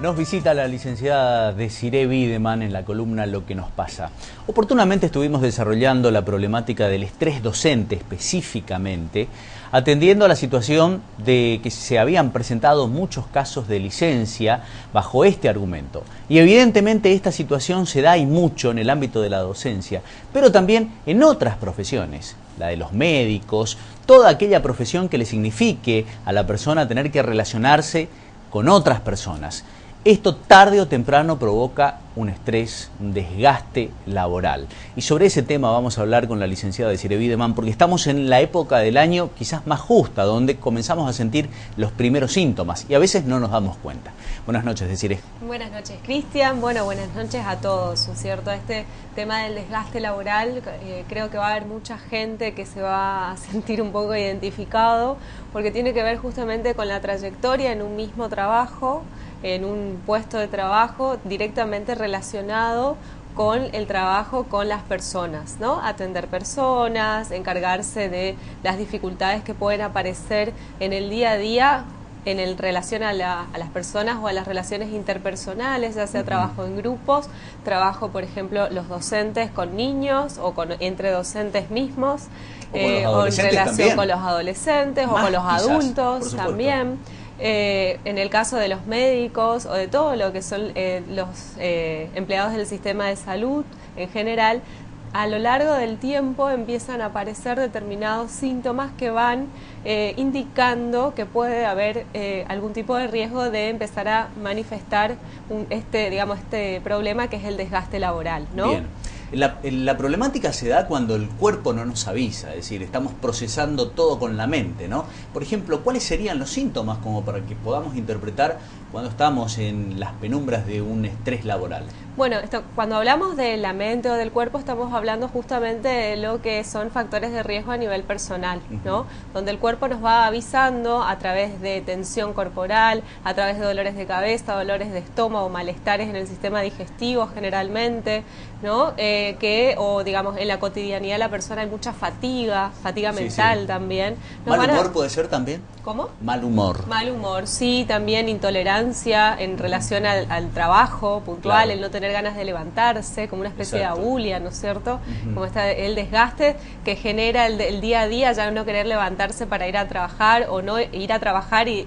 Nos visita la licenciada Desiree Wiedemann en la columna Lo que nos pasa. Oportunamente estuvimos desarrollando la problemática del estrés docente específicamente, atendiendo a la situación de que se habían presentado muchos casos de licencia bajo este argumento. Y evidentemente esta situación se da y mucho en el ámbito de la docencia, pero también en otras profesiones, la de los médicos, toda aquella profesión que le signifique a la persona tener que relacionarse con otras personas. Esto tarde o temprano provoca un estrés, un desgaste laboral. Y sobre ese tema vamos a hablar con la licenciada Desiree Wiedemann, porque estamos en la época del año quizás más justa, donde comenzamos a sentir los primeros síntomas y a veces no nos damos cuenta. Buenas noches, Desiree. Buenas noches, Cristian. Bueno, buenas noches a todos, ¿no es cierto? Este tema del desgaste laboral, creo que va a haber mucha gente que se va a sentir un poco identificado, porque tiene que ver justamente con la trayectoria en un mismo trabajo, en un puesto de trabajo directamente relacionado con el trabajo con las personas, ¿no? Atender personas, encargarse de las dificultades que pueden aparecer en el día a día en relación a las personas o a las relaciones interpersonales, ya sea trabajo en grupos, trabajo, por ejemplo, los docentes con niños o entre docentes mismos, o en relación también. Con los adolescentes o con los adultos también. En el caso de los médicos o de todo lo que son los empleados del sistema de salud en general, a lo largo del tiempo empiezan a aparecer determinados síntomas que van indicando que puede haber algún tipo de riesgo de empezar a manifestar este problema que es el desgaste laboral, ¿no? Bien. La problemática se da cuando el cuerpo no nos avisa, es decir, estamos procesando todo con la mente, ¿no? Por ejemplo, ¿cuáles serían los síntomas como para que podamos interpretar cuando estamos en las penumbras de un estrés laboral? Bueno, cuando hablamos de la mente o del cuerpo estamos hablando justamente de lo que son factores de riesgo a nivel personal, ¿no? Donde el cuerpo nos va avisando a través de tensión corporal, a través de dolores de cabeza, dolores de estómago, malestares en el sistema digestivo generalmente, ¿no? O digamos en la cotidianidad de la persona hay mucha fatiga mental también. ¿Mal humor puede ser también? ¿Cómo? Mal humor. Mal humor, sí, también intolerancia en relación al trabajo puntual, claro. El no tener ganas de levantarse, como una especie Exacto. de abulia, ¿no es cierto? Como está el desgaste que genera el día a día, ya no querer levantarse para ir a trabajar o no ir a trabajar y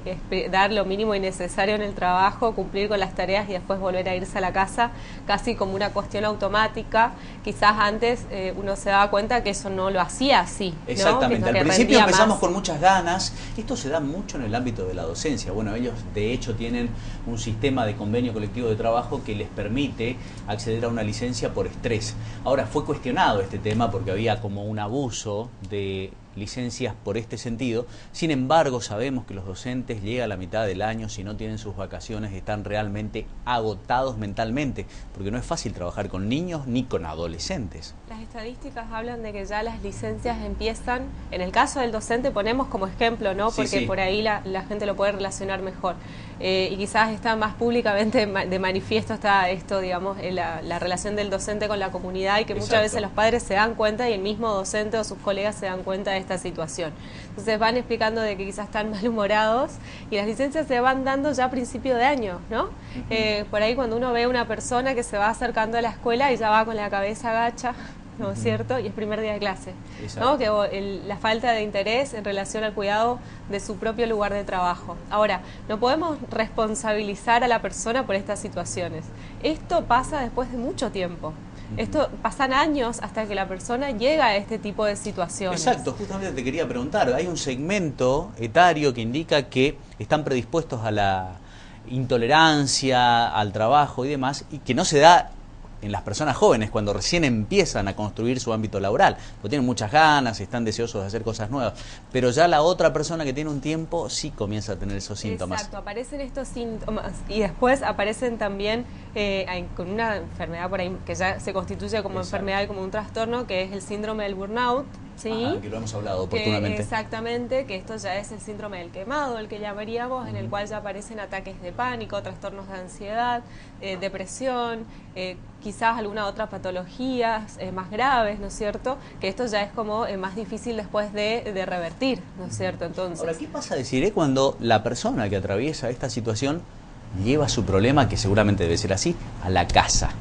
dar lo mínimo y necesario en el trabajo, cumplir con las tareas y después volver a irse a la casa, casi como una cuestión automática. Quizás antes uno se daba cuenta que eso no lo hacía así, ¿no? Exactamente, que al principio empezamos más. Con muchas ganas. Esto se da mucho en el ámbito de la docencia. Bueno, ellos de hecho tienen un sistema de convenio colectivo de trabajo que les permite acceder a una licencia por estrés. Ahora, fue cuestionado este tema porque había como un abuso de licencias por este sentido. Sin embargo, sabemos que los docentes llegan a la mitad del año, si no tienen sus vacaciones, están realmente agotados mentalmente, porque no es fácil trabajar con niños ni con adolescentes. Las estadísticas hablan de que ya las licencias empiezan, en el caso del docente ponemos como ejemplo, ¿no? Porque por ahí la gente lo puede relacionar mejor. Y quizás está más públicamente de manifiesto está esto, digamos, la relación del docente con la comunidad y que muchas veces los padres se dan cuenta y el mismo docente o sus colegas se dan cuenta de esta situación. Entonces van explicando de que quizás están malhumorados y las licencias se van dando ya a principio de año, ¿no? Por ahí cuando uno ve a una persona que se va acercando a la escuela y ya va con la cabeza agacha, ¿no es cierto? Y es primer día de clase, ¿no? Que la falta de interés en relación al cuidado de su propio lugar de trabajo. Ahora, no podemos responsabilizar a la persona por estas situaciones. Esto pasa después de mucho tiempo. Esto pasan años hasta que la persona llega a este tipo de situaciones. Exacto, justamente te quería preguntar, hay un segmento etario que indica que están predispuestos a la intolerancia, al trabajo y demás, y que no se da en las personas jóvenes cuando recién empiezan a construir su ámbito laboral, porque tienen muchas ganas, están deseosos de hacer cosas nuevas, pero ya la otra persona que tiene un tiempo sí comienza a tener esos síntomas. Exacto, aparecen estos síntomas y después aparecen también con una enfermedad por ahí que ya se constituye como enfermedad y como un trastorno, que es el síndrome del burnout, ¿sí? Ajá, que lo hemos hablado oportunamente. Exactamente, que esto ya es el síndrome del quemado, el que llamaríamos, en el cual ya aparecen ataques de pánico, trastornos de ansiedad, depresión, quizás alguna otra patología más graves, ¿no es cierto? Que esto ya es como más difícil después de revertir, ¿no es cierto? Entonces, ahora, ¿qué pasa, Desiree, cuando la persona que atraviesa esta situación lleva su problema, que seguramente debe ser así, a la casa?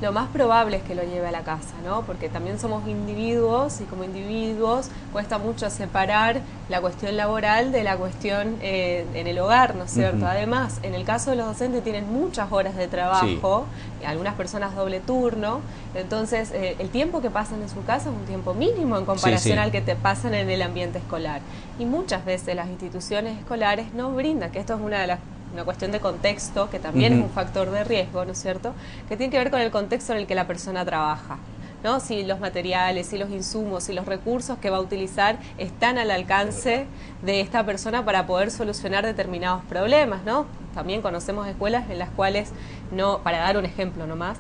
Lo más probable es que lo lleve a la casa, ¿no? Porque también somos individuos y como individuos cuesta mucho separar la cuestión laboral de la cuestión en el hogar, ¿no es cierto? Además, en el caso de los docentes tienen muchas horas de trabajo, algunas personas doble turno, entonces el tiempo que pasan en su casa es un tiempo mínimo en comparación al que te pasan en el ambiente escolar. Y muchas veces las instituciones escolares no brindan, que esto es una cuestión de contexto, que también es un factor de riesgo, ¿no es cierto?, que tiene que ver con el contexto en el que la persona trabaja, ¿no? Si los materiales, si los insumos, si los recursos que va a utilizar están al alcance de esta persona para poder solucionar determinados problemas, ¿no? También conocemos escuelas en las cuales, no, para dar un ejemplo nomás,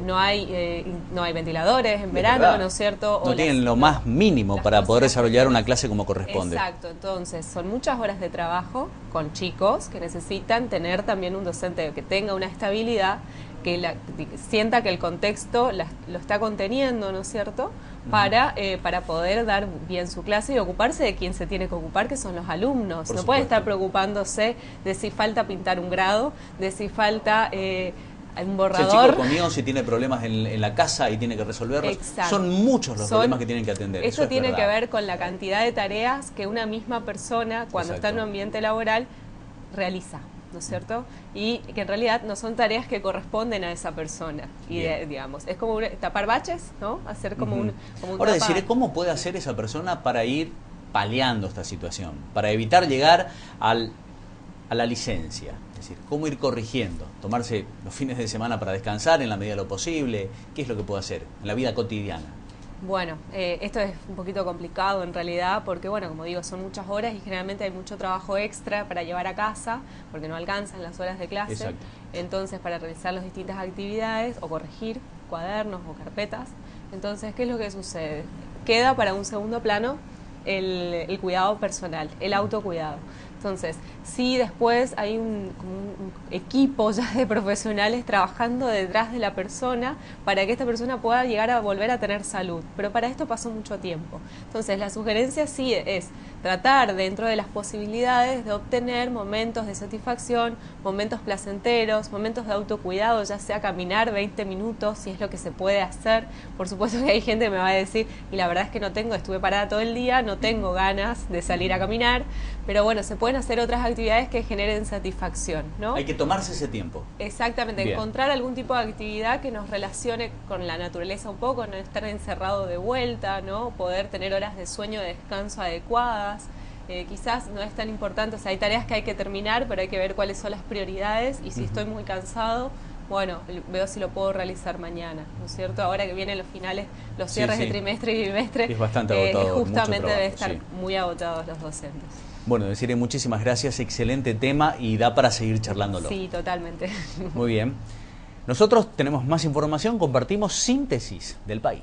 no hay ventiladores en verano, ¿no es cierto? No tienen lo más mínimo para poder desarrollar una clase como corresponde. Exacto, entonces son muchas horas de trabajo con chicos que necesitan tener también un docente que tenga una estabilidad, que sienta que el contexto lo está conteniendo, ¿no es cierto?, para poder dar bien su clase y ocuparse de quien se tiene que ocupar, que son los alumnos. No puede estar preocupándose de si falta pintar un grado, de si falta un borrador. Si el chico comió, si tiene problemas en la casa y tiene que resolverlos. Exacto. Son muchos los problemas que tienen que atender. Eso tiene que ver con la cantidad de tareas que una misma persona, cuando está en un ambiente laboral, realiza, ¿no es cierto? Y que en realidad no son tareas que corresponden a esa persona. Y digamos, es como tapar baches, ¿no? Hacer como un Ahora deciré, ¿cómo puede hacer esa persona para ir paliando esta situación? Para evitar llegar a la licencia. Es decir, cómo ir corrigiendo, tomarse los fines de semana para descansar en la medida de lo posible. ¿Qué es lo que puede hacer en la vida cotidiana? Bueno, esto es un poquito complicado en realidad porque, bueno, como digo, son muchas horas y generalmente hay mucho trabajo extra para llevar a casa porque no alcanzan las horas de clase. Exacto. Entonces, para realizar las distintas actividades o corregir cuadernos o carpetas. Entonces, ¿qué es lo que sucede? Queda para un segundo plano el cuidado personal, el autocuidado. Entonces, sí, después hay un equipo ya de profesionales trabajando detrás de la persona para que esta persona pueda llegar a volver a tener salud. Pero para esto pasó mucho tiempo. Entonces, la sugerencia sí es tratar dentro de las posibilidades de obtener momentos de satisfacción, momentos placenteros, momentos de autocuidado, ya sea caminar 20 minutos, si es lo que se puede hacer. Por supuesto que hay gente que me va a decir, y la verdad es que estuve parada todo el día, no tengo ganas de salir a caminar, pero bueno, se pueden hacer otras actividades que generen satisfacción, ¿no? Hay que tomarse ese tiempo. Exactamente, Bien. Encontrar algún tipo de actividad que nos relacione con la naturaleza un poco, no estar encerrado de vuelta, ¿no? Poder tener horas de sueño, de descanso adecuadas. Quizás no es tan importante, o sea, hay tareas que hay que terminar, pero hay que ver cuáles son las prioridades y si estoy muy cansado, bueno, veo si lo puedo realizar mañana, ¿no es cierto? Ahora que vienen los finales, los cierres de trimestre y bimestre, es bastante agotador, justamente debe estar muy agotados los docentes. Bueno, decirle muchísimas gracias, excelente tema y da para seguir charlándolo. Sí, totalmente. Muy bien. Nosotros tenemos más información, compartimos síntesis del país.